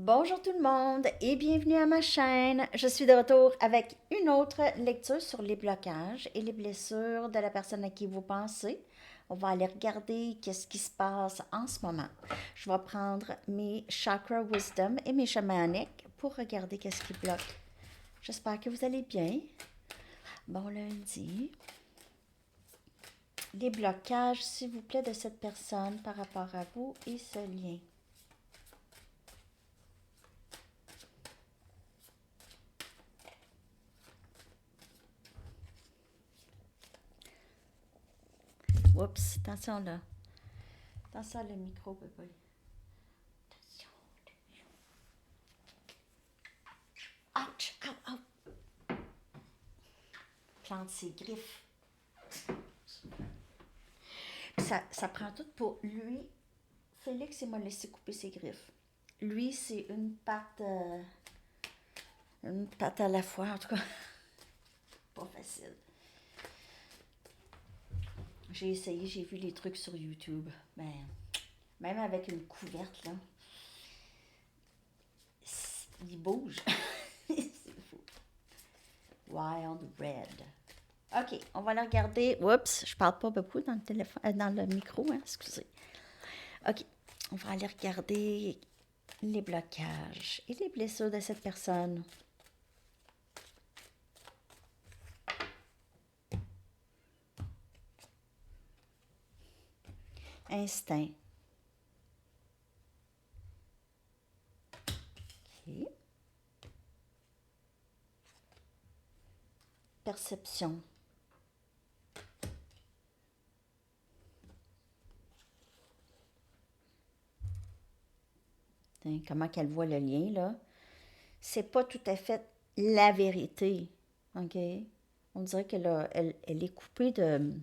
Bonjour tout le monde et bienvenue à ma chaîne. Je suis de retour avec une autre lecture sur les blocages et les blessures de la personne à qui vous pensez. On va aller regarder qu'est-ce qui se passe en ce moment. Je vais prendre mes chakra wisdom et mes chamaniques pour regarder qu'est-ce qui bloque. J'espère que vous allez bien. Bon lundi. Les blocages, s'il vous plaît, de cette personne par rapport à vous et ce lien. Oups, attention là. Attention le micro, bébé. Attention. Ouch! Ow, ow! Plante ses griffes. Ça prend tout pour lui. Félix, il m'a laissé couper ses griffes. Lui, c'est une patte à la fois, en tout cas. Pas facile. J'ai essayé, j'ai vu les trucs sur YouTube. Ben, même avec une couverte, là, il bouge. C'est fou. Wild Red. OK, on va la regarder. Oups, je parle pas beaucoup dans le téléphone, dans le micro, hein, excusez. OK, on va aller regarder les blocages et les blessures de cette personne. Instinct. OK. Perception. Comment qu'elle voit le lien, là. C'est pas tout à fait la vérité. OK? On dirait elle est coupée de.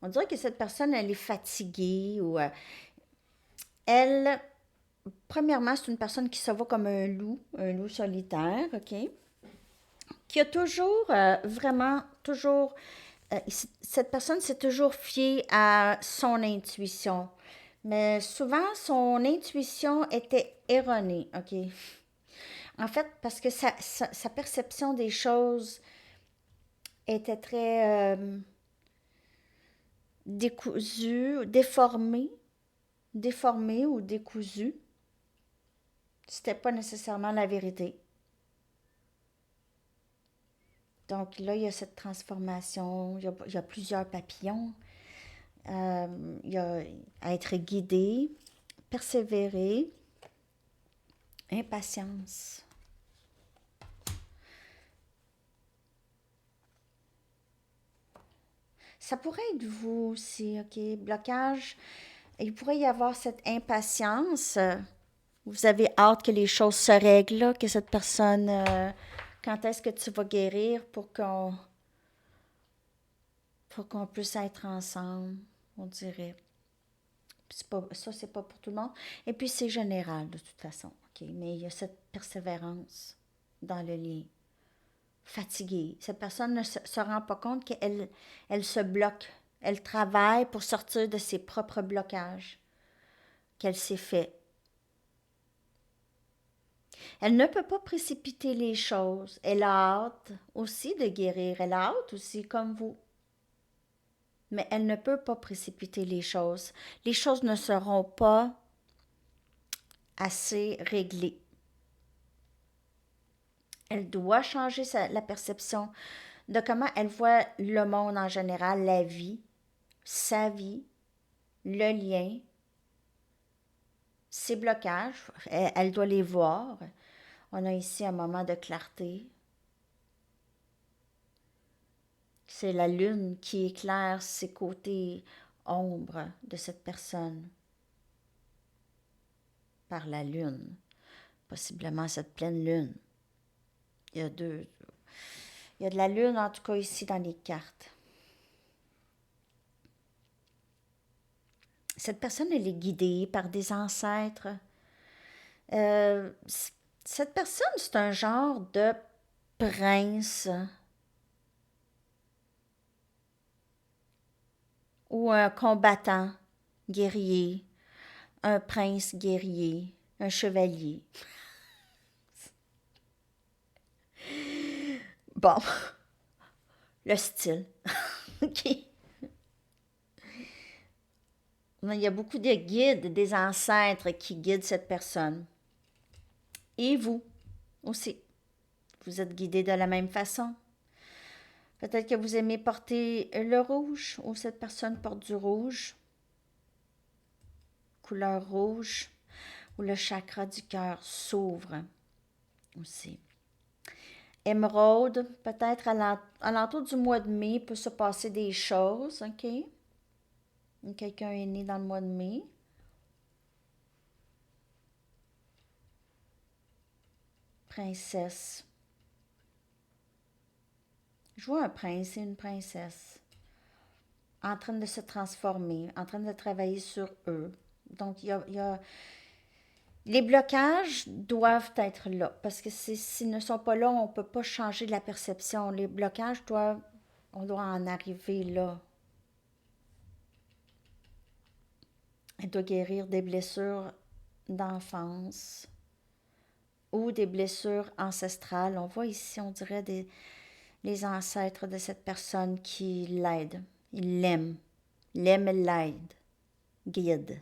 On dirait que cette personne, elle est fatiguée ou elle, premièrement, c'est une personne qui se voit comme un loup solitaire, OK? Qui a toujours, vraiment, toujours, cette personne s'est toujours fiée à son intuition. Mais souvent, son intuition était erronée, OK? En fait, parce que sa perception des choses était très décousue, déformée ou décousue. C'était pas nécessairement la vérité. Donc là, il y a cette transformation, il y a plusieurs papillons, il y a être guidé, persévérer, impatience. Ça pourrait être vous aussi, OK? Blocage. Il pourrait y avoir cette impatience. Vous avez hâte que les choses se règlent, là, que cette personne. Quand est-ce que tu vas guérir pour qu'on puisse être ensemble, on dirait. Ça, c'est pas pour tout le monde. Et puis, c'est général, de toute façon. OK? Mais il y a cette persévérance dans le lien. Fatiguée. Cette personne ne se rend pas compte elle se bloque. Elle travaille pour sortir de ses propres blocages qu'elle s'est fait. Elle ne peut pas précipiter les choses. Elle a hâte aussi de guérir. Elle a hâte aussi, comme vous. Mais elle ne peut pas précipiter les choses. Les choses ne seront pas assez réglées. Elle doit changer la perception de comment elle voit le monde en général, la vie, sa vie, le lien, ses blocages. Elle doit les voir. On a ici un moment de clarté. C'est la lune qui éclaire ses côtés ombres de cette personne par la lune, possiblement cette pleine lune. Il y a deux. Il y a de la lune, en tout cas, ici dans les cartes. Cette personne, elle est guidée par des ancêtres. Euh, Cette personne, c'est un genre de prince ou un combattant guerrier, un prince guerrier, un chevalier. Bon, le style. OK. Il y a beaucoup de guides, des ancêtres qui guident cette personne. Et vous aussi. Vous êtes guidé de la même façon. Peut-être que vous aimez porter le rouge ou cette personne porte du rouge, couleur rouge, ou le chakra du cœur s'ouvre aussi. Émeraude, peut-être à l'entour du mois de mai, peut se passer des choses, OK? Quelqu'un est né dans le mois de mai. Princesse. Je vois un prince et une princesse en train de se transformer, en train de travailler sur eux. Donc, les blocages doivent être là, parce que s'ils ne sont pas là, on ne peut pas changer la perception. Les blocages on doit en arriver là. Elle doit guérir des blessures d'enfance ou des blessures ancestrales. On voit ici, on dirait les ancêtres de cette personne qui l'aident. Ils l'aiment. L'aiment et l'aident. Guide.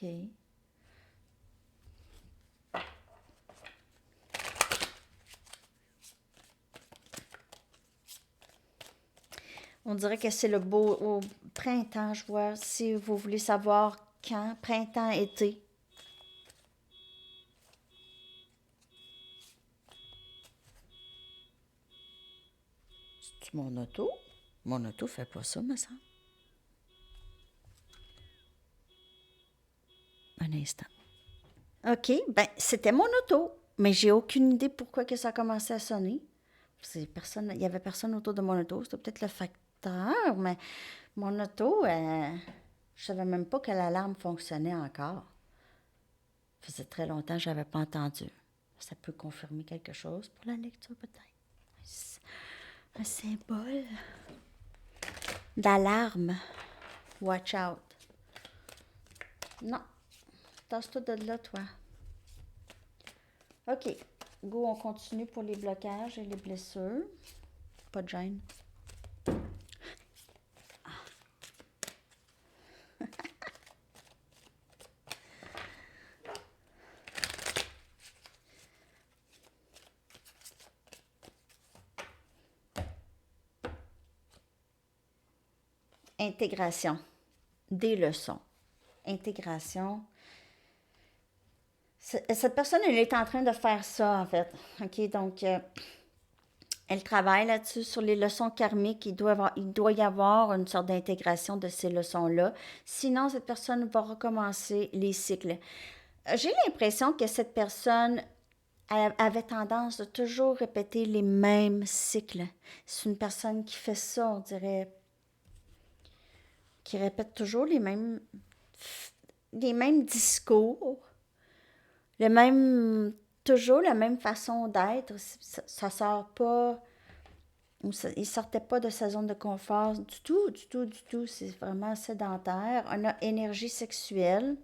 OK. On dirait que c'est le beau au printemps, je vois. Si vous voulez savoir quand, printemps, été. C'est mon auto? Mon auto fait pas ça, me semble. Un instant. OK, ben c'était mon auto, mais j'ai aucune idée pourquoi que ça a commencé à sonner. Il y avait personne autour de mon auto, c'était peut-être le facteur, mais mon auto, je savais même pas que l'alarme fonctionnait encore. Ça faisait très longtemps que je n'avais pas entendu. Ça peut confirmer quelque chose pour la lecture, peut-être. Un symbole d'alarme. Watch out. Non, tasse-toi de là, toi. OK. Go, on continue pour les blocages et les blessures. Pas de gêne. Intégration. Des leçons. Intégration. Cette personne, elle est en train de faire ça, en fait. OK, donc, elle travaille là-dessus, sur les leçons karmiques. Il doit y avoir une sorte d'intégration de ces leçons-là. Sinon, cette personne va recommencer les cycles. J'ai l'impression que cette personne avait tendance de toujours répéter les mêmes cycles. C'est une personne qui fait ça, on dirait, qui répète toujours les mêmes discours, toujours la même façon d'être. Ça sort pas, il sortait pas de sa zone de confort du tout, du tout, du tout. C'est vraiment sédentaire. On a énergie sexuelle.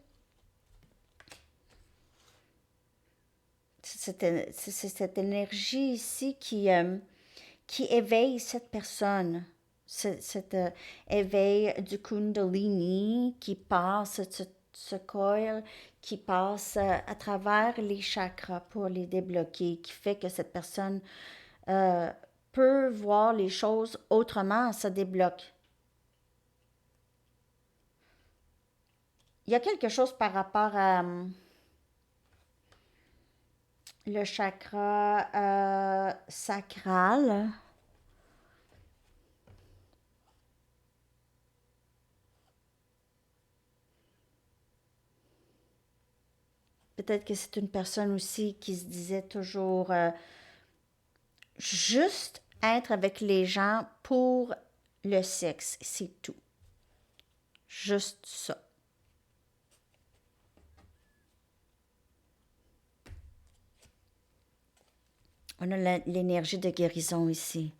C'est cette énergie ici qui éveille cette personne. Cet éveil du Kundalini qui passe, ce coil qui passe à travers les chakras pour les débloquer, qui fait que cette personne euh, peut voir les choses autrement, ça débloque. Il y a quelque chose par rapport à le chakra sacral. Peut-être que c'est une personne aussi qui se disait toujours juste être avec les gens pour le sexe, c'est tout. Juste ça. On a l'énergie de guérison ici.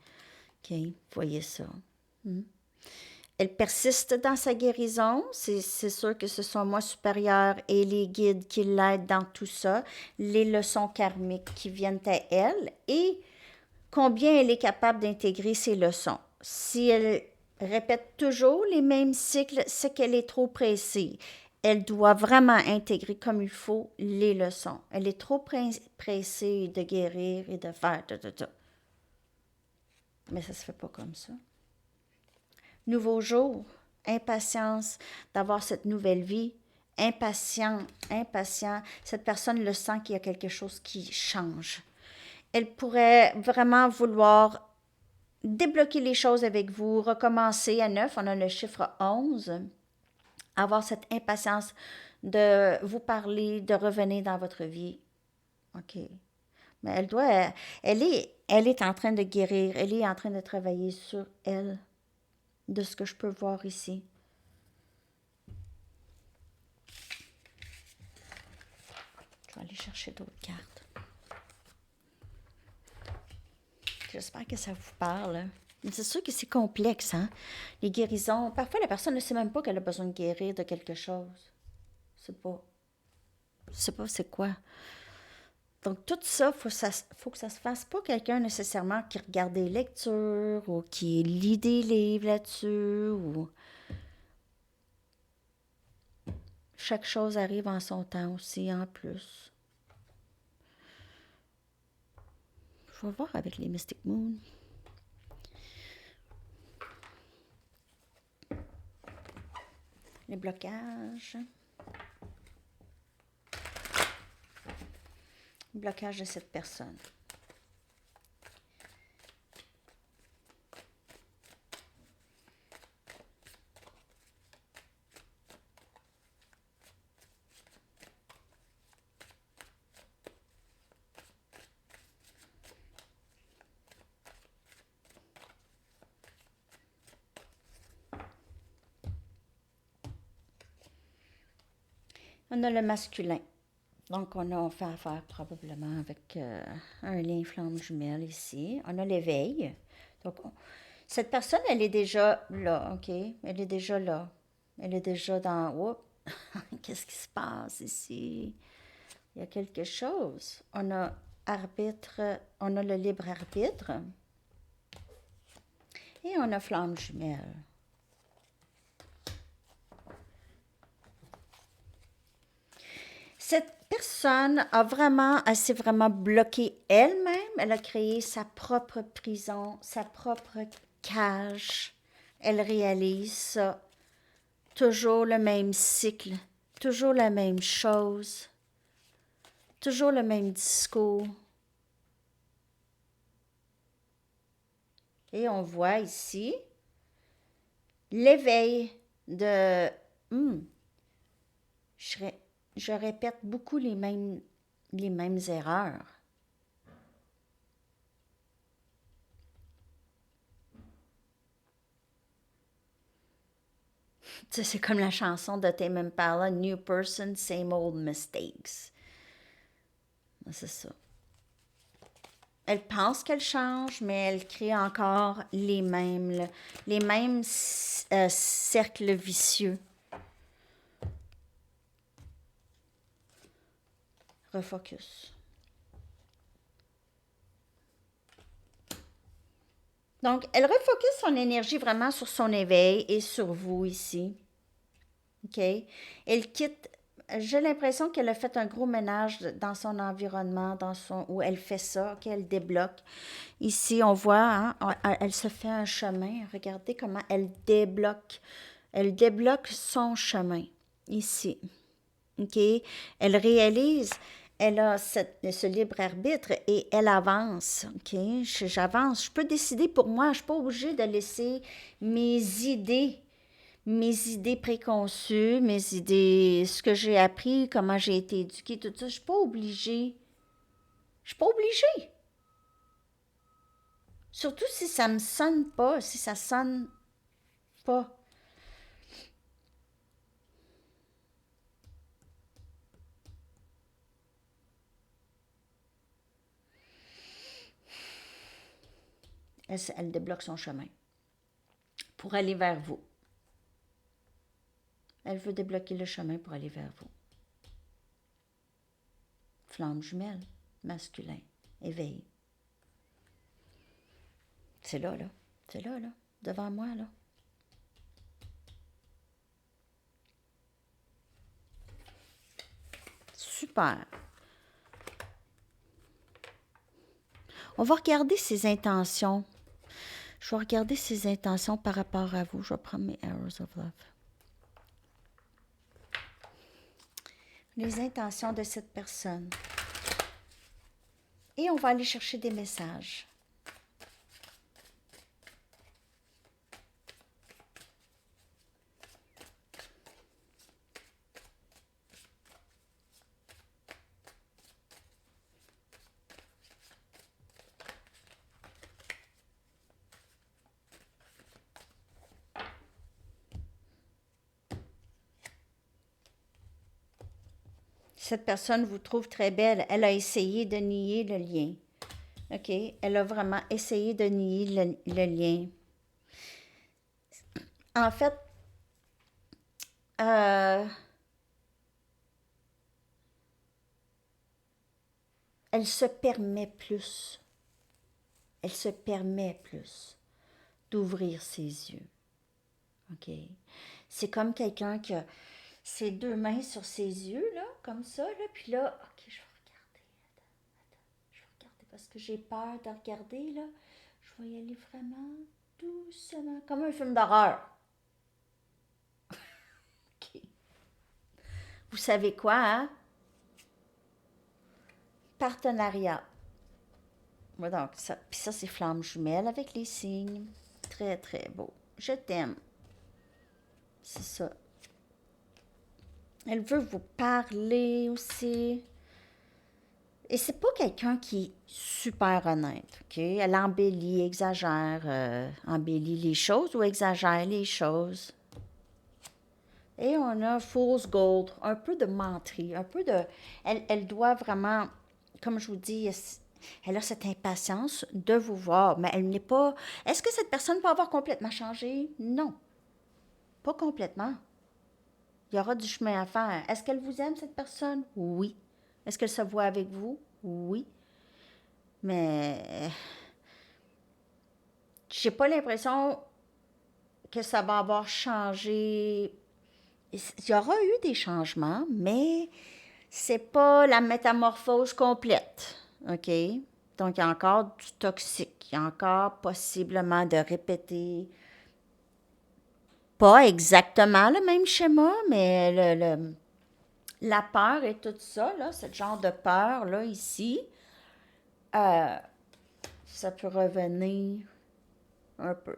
OK, vous voyez ça. Elle persiste dans sa guérison. C'est sûr que ce sont moi supérieur et les guides qui l'aident dans tout ça. Les leçons karmiques qui viennent à elle et combien elle est capable d'intégrer ces leçons. Si elle répète toujours les mêmes cycles, c'est qu'elle est trop pressée. Elle doit vraiment intégrer comme il faut les leçons. Elle est trop pressée de guérir et de faire tout. Mais ça se fait pas comme ça. Nouveau jour, impatience d'avoir cette nouvelle vie, impatient. Cette personne le sent qu'il y a quelque chose qui change. Elle pourrait vraiment vouloir débloquer les choses avec vous, recommencer à neuf. On a le chiffre 11. Avoir cette impatience de vous parler, de revenir dans votre vie. OK. Mais elle est en train de guérir, elle est en train de travailler sur elle, de ce que je peux voir ici. Je vais aller chercher d'autres cartes. J'espère que ça vous parle. Mais c'est sûr que c'est complexe, hein? Les guérisons. Parfois, la personne ne sait même pas qu'elle a besoin de guérir de quelque chose. C'est pas. Je sais pas c'est quoi. Donc, tout ça, faut que ça se fasse pas quelqu'un nécessairement qui regarde des lectures ou qui lit des livres là-dessus ou. Chaque chose arrive en son temps aussi, en plus. Je vais voir avec les Mystic Moon. Les blocages. Blocage de cette personne. On a le masculin. Donc, on a fait affaire probablement avec un lien flamme jumelle ici. On a l'éveil. Donc, cette personne, elle est déjà là, OK? Elle est déjà là. Elle est déjà dans... Oups! Qu'est-ce qui se passe ici? Il y a quelque chose. On a arbitre, on a le libre arbitre. Et on a flamme jumelle. Cette personne elle s'est vraiment bloquée elle-même. Elle a créé sa propre prison, sa propre cage. Elle réalise ça. Toujours le même cycle, toujours la même chose, toujours le même discours. Et on voit ici l'éveil de... je répète beaucoup les mêmes erreurs. Tu sais, c'est comme la chanson de Tame Impala, New Person, Same Old Mistakes. C'est ça. Elle pense qu'elle change, mais elle crée encore les mêmes cercles vicieux. Refocus. Donc, elle refocus son énergie vraiment sur son éveil et sur vous ici. OK? Elle quitte. J'ai l'impression qu'elle a fait un gros ménage dans son environnement, où elle fait ça, qu'elle débloque. Ici, on voit, hein, elle se fait un chemin. Regardez comment elle débloque. Elle débloque son chemin, ici. OK? Elle réalise, elle a ce libre arbitre et elle avance. OK? J'avance. Je peux décider pour moi. Je ne suis pas obligée de laisser mes idées préconçues, mes idées, ce que j'ai appris, comment j'ai été éduquée, tout ça. Je ne suis pas obligée. Je suis pas obligée. Surtout si ça me sonne pas, si ça sonne pas. Elle débloque son chemin pour aller vers vous. Elle veut débloquer le chemin pour aller vers vous. Flamme jumelle, masculin, éveil. C'est là, là. C'est là, là. Devant moi, là. Super. On va regarder ses intentions. Je vais regarder ses intentions par rapport à vous. Je vais prendre mes Arrows of Love. Les intentions de cette personne. Et on va aller chercher des messages. Cette personne vous trouve très belle. Elle a essayé de nier le lien. OK? Elle a vraiment essayé de nier le lien. En fait, elle se permet plus. Elle se permet plus d'ouvrir ses yeux. OK? C'est comme quelqu'un qui a ses deux mains sur ses yeux, là, comme ça, là, puis là, OK, je vais regarder. Attends, je vais regarder parce que j'ai peur de regarder, là. Je vais y aller vraiment doucement, comme un film d'horreur. OK. Vous savez quoi, hein? Partenariat. Donc, ça, puis ça, c'est flamme jumelle avec les signes. Très, très beau. Je t'aime. C'est ça. Elle veut vous parler aussi. Et c'est pas quelqu'un qui est super honnête, OK? Elle embellit, exagère, embellit les choses ou exagère les choses. Et on a Fool's Gold, un peu de menterie, un peu de... Elle doit vraiment, comme je vous dis, elle a cette impatience de vous voir, mais elle n'est pas... Est-ce que cette personne peut avoir complètement changé? Non, pas complètement. Il y aura du chemin à faire. Est-ce qu'elle vous aime, cette personne? Oui. Est-ce qu'elle se voit avec vous? Oui. Mais j'ai pas l'impression que ça va avoir changé. Il y aura eu des changements, mais c'est pas la métamorphose complète. OK? Donc, il y a encore du toxique. Il y a encore possiblement de répéter pas exactement le même schéma, mais la peur et tout ça, là, ce genre de peur, là, ici, ça peut revenir un peu.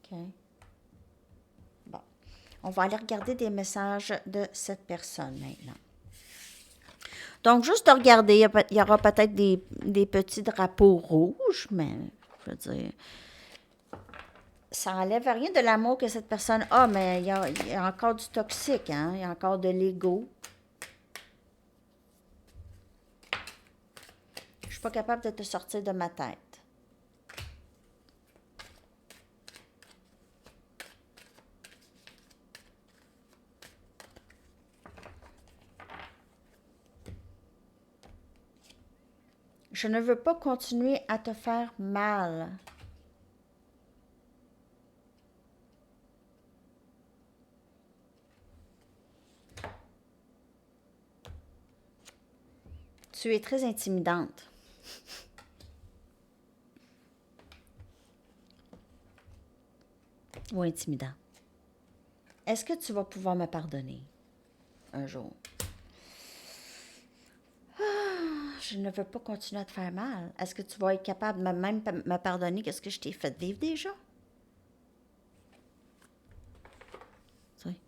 OK? Bon. On va aller regarder des messages de cette personne maintenant. Donc, juste de regarder, il y aura peut-être des petits drapeaux rouges, mais je veux dire, ça n'enlève rien de l'amour que cette personne a, mais il y a encore du toxique, hein? Il y a encore de l'ego. Je ne suis pas capable de te sortir de ma tête. Je ne veux pas continuer à te faire mal. Tu es très intimidante. Ou intimidant. Est-ce que tu vas pouvoir me pardonner un jour? Je ne veux pas continuer à te faire mal. Est-ce que tu vas être capable de même me pardonner qu'est-ce que je t'ai fait vivre déjà? Oui.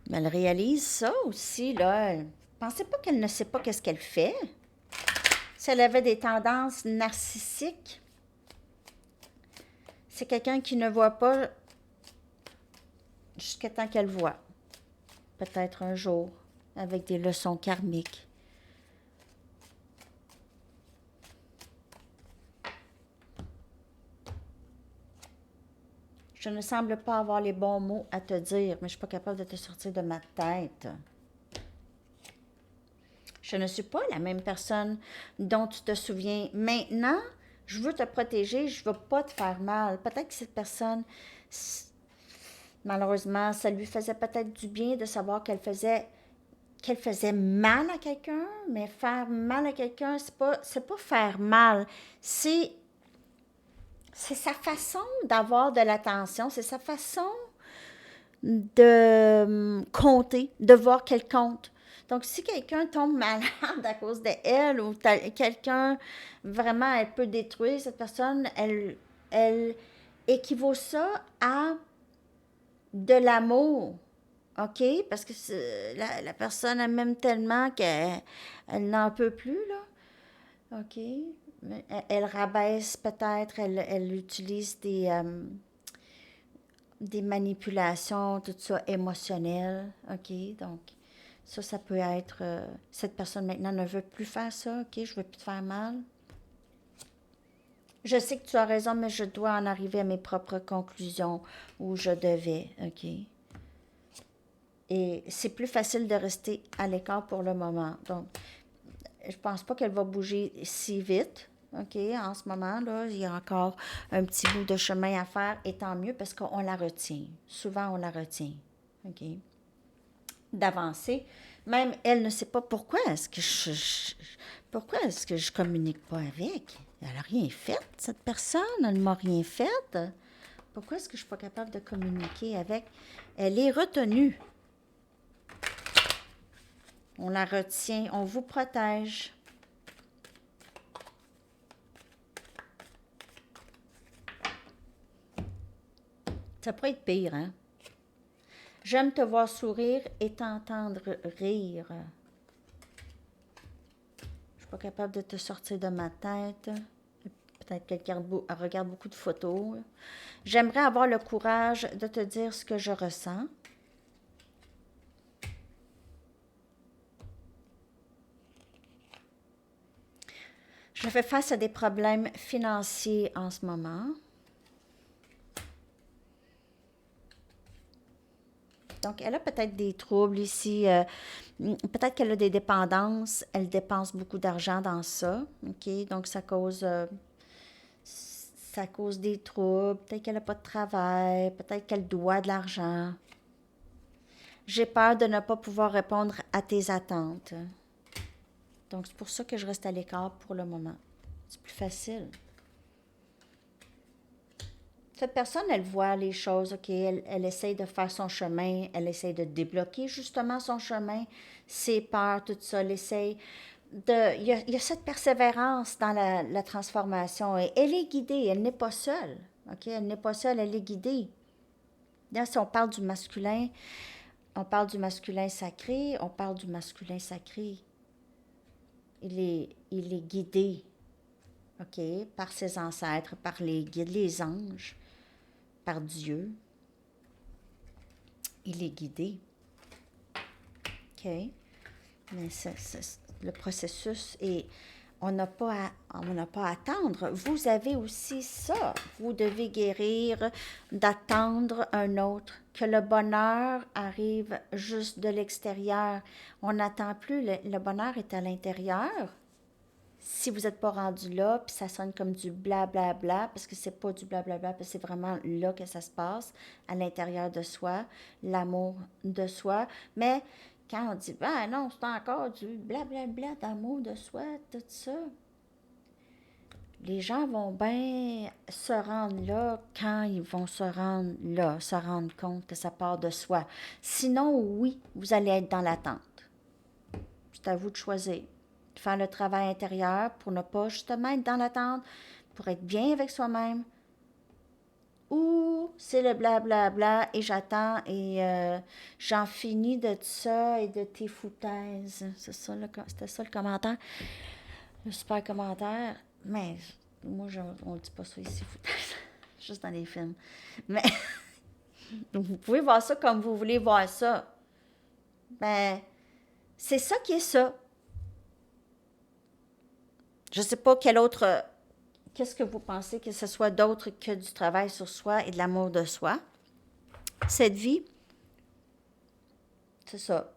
Mais elle réalise ça aussi, là. Pensez pas qu'elle ne sait pas qu'est-ce qu'elle fait. Si elle avait des tendances narcissiques, c'est quelqu'un qui ne voit pas jusqu'à temps qu'elle voit. Peut-être un jour, avec des leçons karmiques. Je ne semble pas avoir les bons mots à te dire, mais je ne suis pas capable de te sortir de ma tête. Je ne suis pas la même personne dont tu te souviens. Maintenant, je veux te protéger, je ne veux pas te faire mal. Peut-être que cette personne, malheureusement, ça lui faisait peut-être du bien de savoir qu'elle faisait mal à quelqu'un, mais faire mal à quelqu'un, c'est pas faire mal. C'est sa façon d'avoir de l'attention, c'est sa façon de compter, de voir qu'elle compte. Donc, si quelqu'un tombe malade à cause d'elle ou quelqu'un, vraiment, elle peut détruire cette personne, elle équivaut ça à de l'amour. OK? Parce que la personne, elle m'aime tellement qu'elle n'en peut plus, là. OK? Elle rabaisse peut-être, elle utilise des manipulations, tout ça, émotionnelles. OK? Donc, ça peut être... cette personne maintenant ne veut plus faire ça. OK? Je ne veux plus te faire mal. Je sais que tu as raison, mais je dois en arriver à mes propres conclusions où je devais. OK? Et c'est plus facile de rester à l'écart pour le moment. Donc, je pense pas qu'elle va bouger si vite. OK, en ce moment, là, il y a encore un petit bout de chemin à faire, et tant mieux parce qu'on la retient. Souvent, on la retient. OK? D'avancer. Même elle ne sait pas pourquoi pourquoi est-ce que je communique pas avec. Elle n'a rien fait, cette personne. Elle ne m'a rien fait. Pourquoi est-ce que je ne suis pas capable de communiquer avec? Elle est retenue. On la retient. On vous protège. Ça pourrait être pire, hein? J'aime te voir sourire et t'entendre rire. Je suis pas capable de te sortir de ma tête. Peut-être qu'elle regarde beaucoup de photos. J'aimerais avoir le courage de te dire ce que je ressens. Je fais face à des problèmes financiers en ce moment. Donc, elle a peut-être des troubles ici. Peut-être qu'elle a des dépendances. Elle dépense beaucoup d'argent dans ça. OK? Donc, ça cause des troubles. Peut-être qu'elle n'a pas de travail. Peut-être qu'elle doit de l'argent. J'ai peur de ne pas pouvoir répondre à tes attentes. Donc, c'est pour ça que je reste à l'écart pour le moment. C'est plus facile. Cette personne, elle voit les choses, OK, elle essaye de faire son chemin, elle essaye de débloquer justement son chemin, ses peurs, tout ça, elle essaye de... Il y a cette persévérance dans la transformation, et elle est guidée, elle n'est pas seule, OK, elle n'est pas seule, elle est guidée. Là, si on parle du masculin sacré, on parle du masculin sacré. Il est guidé, OK, par ses ancêtres, par les guides, les anges, par Dieu. Il est guidé. OK? Mais le processus est... On n'a pas à attendre. Vous avez aussi ça. Vous devez guérir d'attendre un autre. Que le bonheur arrive juste de l'extérieur. On n'attend plus. Le bonheur est à l'intérieur. Si vous n'êtes pas rendu là, puis ça sonne comme du blablabla, parce que c'est pas du blablabla, parce que c'est vraiment là que ça se passe, à l'intérieur de soi, l'amour de soi. Mais quand on dit, ben non, c'est encore du blablabla d'amour de soi, tout ça, les gens vont bien se rendre là quand ils vont se rendre là, se rendre compte que ça part de soi. Sinon, oui, vous allez être dans l'attente. C'est à vous de choisir. Faire le travail intérieur pour ne pas justement être dans l'attente, pour être bien avec soi-même. Ou c'est le blablabla et j'attends et j'en finis de tout ça et de tes foutaises. C'était ça le commentaire. Le super commentaire. Mais moi, on ne dit pas ça ici, foutaises. Juste dans les films. Mais vous pouvez voir ça comme vous voulez voir ça. Ben, c'est ça qui est ça. Je ne sais pas quel autre Qu'est-ce que vous pensez que ce soit d'autre que du travail sur soi et de l'amour de soi? Cette vie, c'est ça.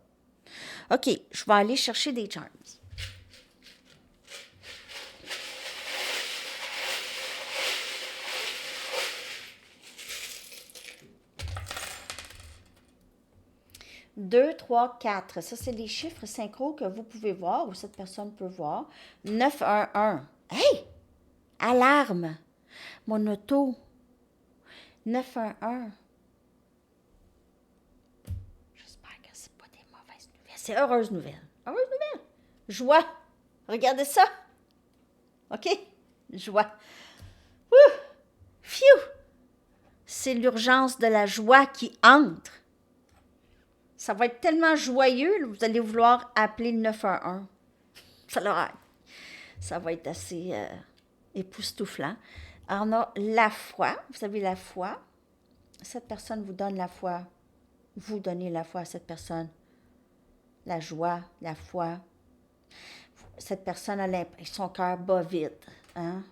OK, je vais aller chercher des charms. Deux, trois, quatre. Ça, c'est les chiffres synchro que vous pouvez voir ou cette personne peut voir. 9, 1, 1. Hey! Alarme! Mon auto. 9, 1, 1. J'espère que c'est pas des mauvaises nouvelles. C'est heureuse nouvelle. Heureuse nouvelle. Joie. Regardez ça. OK? Joie. Ouh! Phew! C'est l'urgence de la joie qui entre. Ça va être tellement joyeux, vous allez vouloir appeler le 911. Ça va être assez époustouflant. Alors, on a la foi. Vous avez la foi. Cette personne vous donne la foi. Vous donnez la foi à cette personne. La joie, la foi. Cette personne a l'impression, son cœur bat vite. Hein?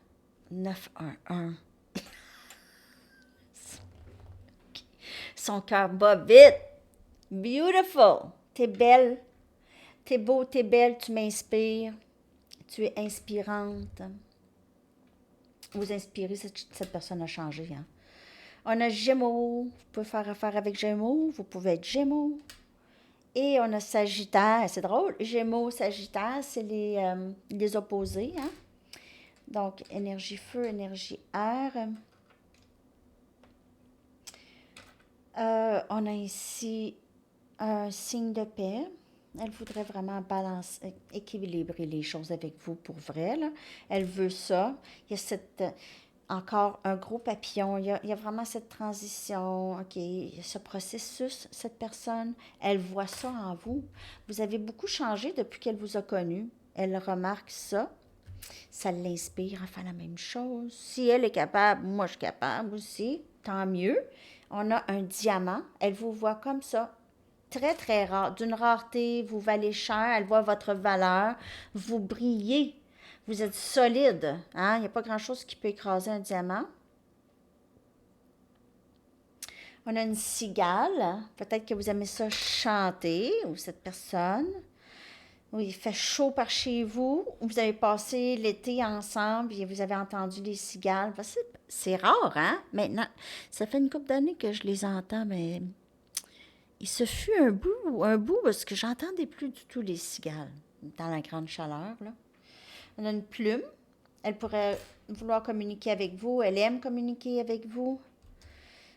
911. Son cœur bat vite. Beautiful. T'es belle. T'es beau, t'es belle, tu m'inspires. Tu es inspirante. Vous inspirez, cette personne a changé. Hein? On a Gémeaux. Vous pouvez faire affaire avec Gémeaux. Vous pouvez être Gémeaux. Et on a Sagittaire. C'est drôle. Gémeaux, Sagittaire, c'est les opposés. Hein? Donc, énergie feu, énergie air. On a ici un signe de paix. Elle voudrait vraiment balancer, équilibrer les choses avec vous pour vrai. Là. Elle veut ça. Il y a encore un gros papillon. Il y a vraiment cette transition, OK, ce processus, cette personne, elle voit ça en vous. Vous avez beaucoup changé depuis qu'elle vous a connu. Elle remarque ça. Ça l'inspire à faire la même chose. Si elle est capable, moi je suis capable aussi, tant mieux. On a un diamant. Elle vous voit comme ça. Très, très rare. D'une rareté, vous valez cher. Elle voit votre valeur. Vous brillez. Vous êtes solide. Hein? Il n'y a pas grand-chose qui peut écraser un diamant. On a une cigale. Peut-être que vous aimez ça chanter, ou cette personne. Oui, il fait chaud par chez vous. Vous avez passé l'été ensemble et vous avez entendu les cigales. C'est rare, hein? Maintenant, ça fait une couple d'années que je les entends, mais il se fut un bout parce que j'entendais plus du tout les cigales dans la grande chaleur. Là. On a une plume. Elle pourrait vouloir communiquer avec vous. Elle aime communiquer avec vous.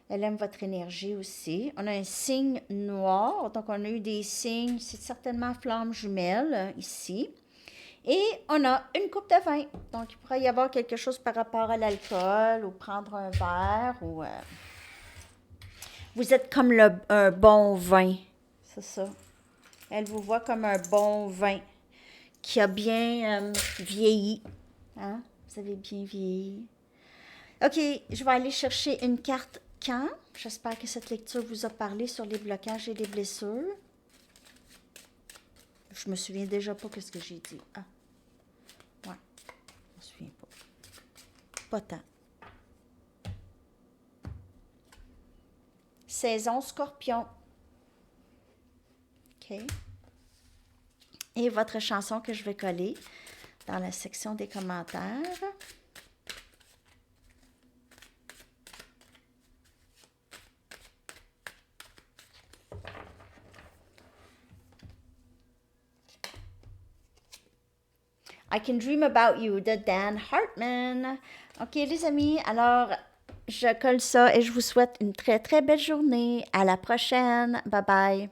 Elle aime votre énergie aussi. On a un signe noir. Donc, on a eu des signes. C'est certainement flamme jumelle ici. Et on a une coupe de vin. Donc, il pourrait y avoir quelque chose par rapport à l'alcool ou prendre un verre ou... Vous êtes comme un bon vin. C'est ça. Elle vous voit comme un bon vin qui a bien vieilli. Hein? Vous avez bien vieilli. OK, je vais aller chercher une carte Quand. J'espère que cette lecture vous a parlé sur les blocages et les blessures. Je me souviens déjà pas ce que j'ai dit. Ah, ouais, je me souviens pas. Pas tant. Saison Scorpion. OK. Et votre chanson que je vais coller dans la section des commentaires. I Can Dream About You de Dan Hartman. OK, les amis, alors je colle ça et je vous souhaite une très, très belle journée. À la prochaine. Bye bye.